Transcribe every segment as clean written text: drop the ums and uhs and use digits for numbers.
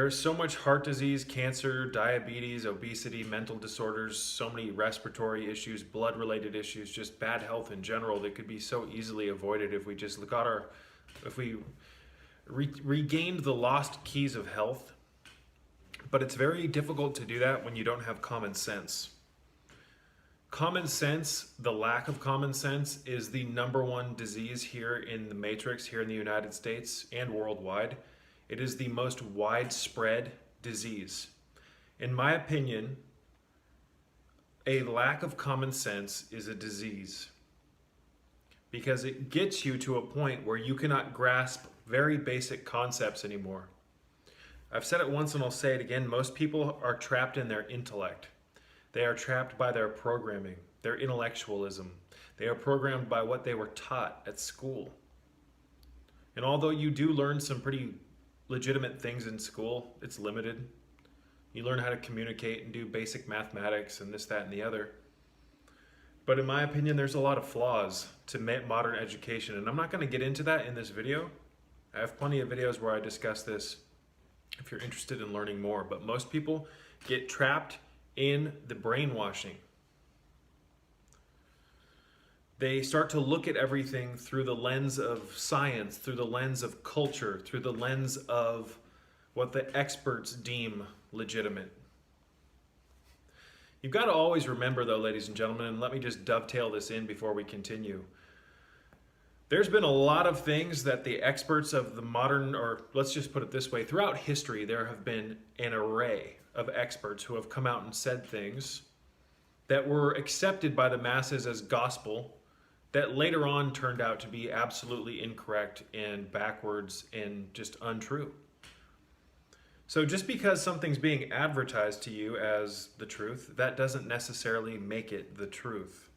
There is so much heart disease, cancer, diabetes, obesity, mental disorders, so many respiratory issues, blood-related issues, just bad health in general that could be so easily avoided if we just regained the lost keys of health. But it's very difficult to do that when you don't have common sense. Common sense, the lack of common sense, is the #1 disease here in the Matrix, here in the United States and worldwide. It is the most widespread disease. In my opinion, a lack of common sense is a disease because it gets you to a point where you cannot grasp very basic concepts anymore. I've said it once and I'll say it again. Most people are trapped in their intellect. They are trapped by their programming, their intellectualism. They are programmed by what they were taught at school. And although you do learn some pretty legitimate things in school, it's limited. You learn how to communicate and do basic mathematics and this, that, and the other. But in my opinion, there's a lot of flaws to modern education. And I'm not going to get into that in this video. I have plenty of videos where I discuss this if you're interested in learning more. But most people get trapped in the brainwashing. They start to look at everything through the lens of science, through the lens of culture, through the lens of what the experts deem legitimate. You've got to always remember though, ladies and gentlemen, and let me just dovetail this in before we continue. There's been a lot of things that the experts of the modern, or let's just put it this way, throughout history, there have been an array of experts who have come out and said things that were accepted by the masses as gospel that later on turned out to be absolutely incorrect and backwards and just untrue. So just because something's being advertised to you as the truth, that doesn't necessarily make it the truth.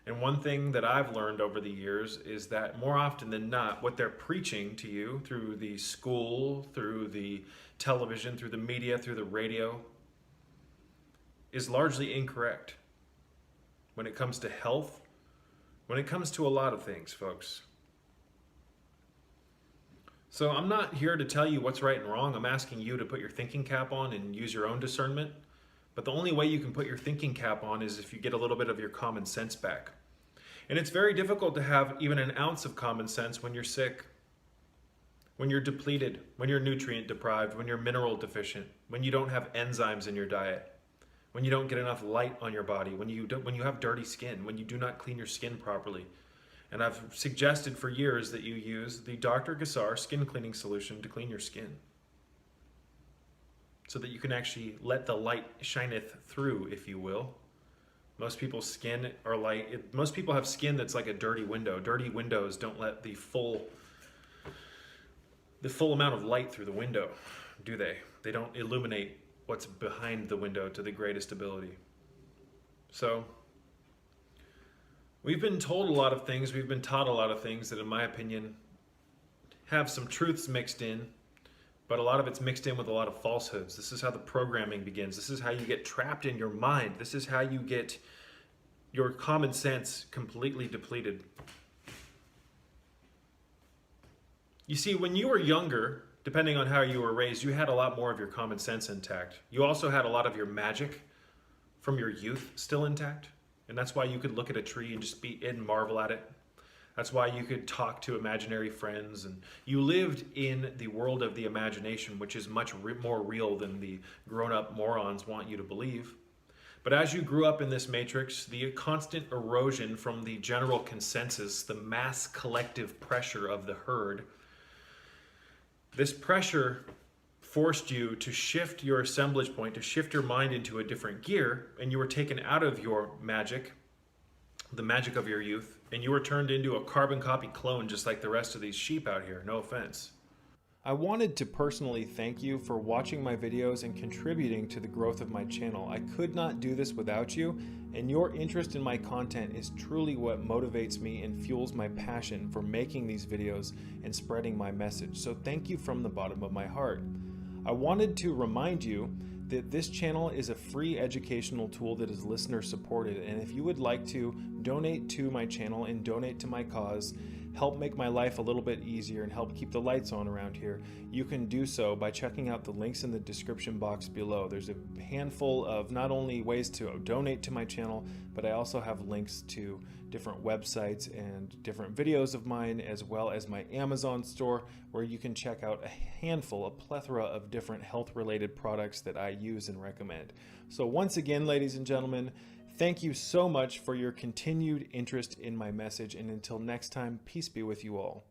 And one thing that I've learned over the years is that more often than not, what they're preaching to you through the school, through the television, through the media, through the radio, is largely incorrect when it comes to health, when it comes to a lot of things, folks. So I'm not here to tell you what's right and wrong. I'm asking you to put your thinking cap on and use your own discernment. But the only way you can put your thinking cap on is if you get a little bit of your common sense back. And it's very difficult to have even an ounce of common sense when you're sick, when you're depleted, when you're nutrient deprived, when you're mineral deficient, when you don't have enzymes in your diet, when you don't get enough light on your body, when you have dirty skin, when you do not clean your skin properly. And I've suggested for years that you use the Dr. Gassar skin cleaning solution to clean your skin, so that you can actually let the light shineth through, if you will. Most people's skin are most people have skin that's like a dirty window. Dirty windows don't let the full amount of light through the window, do they? They don't illuminate what's behind the window to the greatest ability. So we've been told a lot of things, we've been taught a lot of things that, in my opinion, have some truths mixed in, but a lot of it's mixed in with a lot of falsehoods. This is how the programming begins. This is how you get trapped in your mind. This is how you get your common sense completely depleted. You see, when you were younger, depending on how you were raised, you had a lot more of your common sense intact. You also had a lot of your magic from your youth still intact. And that's why you could look at a tree and just and marvel at it. That's why you could talk to imaginary friends, and you lived in the world of the imagination, which is much more real than the grown-up morons want you to believe. But as you grew up in this matrix, the constant erosion from the general consensus, the mass collective pressure of the herd, this pressure forced you to shift your assemblage point, to shift your mind into a different gear, and you were taken out of your magic, the magic of your youth, and you were turned into a carbon copy clone just like the rest of these sheep out here, no offense. I wanted to personally thank you for watching my videos and contributing to the growth of my channel. I could not do this without you, and your interest in my content is truly what motivates me and fuels my passion for making these videos and spreading my message. So thank you from the bottom of my heart. I wanted to remind you that this channel is a free educational tool that is listener supported, and if you would like to donate to my channel and donate to my cause, help make my life a little bit easier and help keep the lights on around here, you can do so by checking out the links in the description box below. There's a handful of not only ways to donate to my channel, but I also have links to different websites and different videos of mine, as well as my Amazon store, where you can check out a plethora of different health-related products that I use and recommend. So once again, ladies and gentlemen, thank you so much for your continued interest in my message, and until next time, peace be with you all.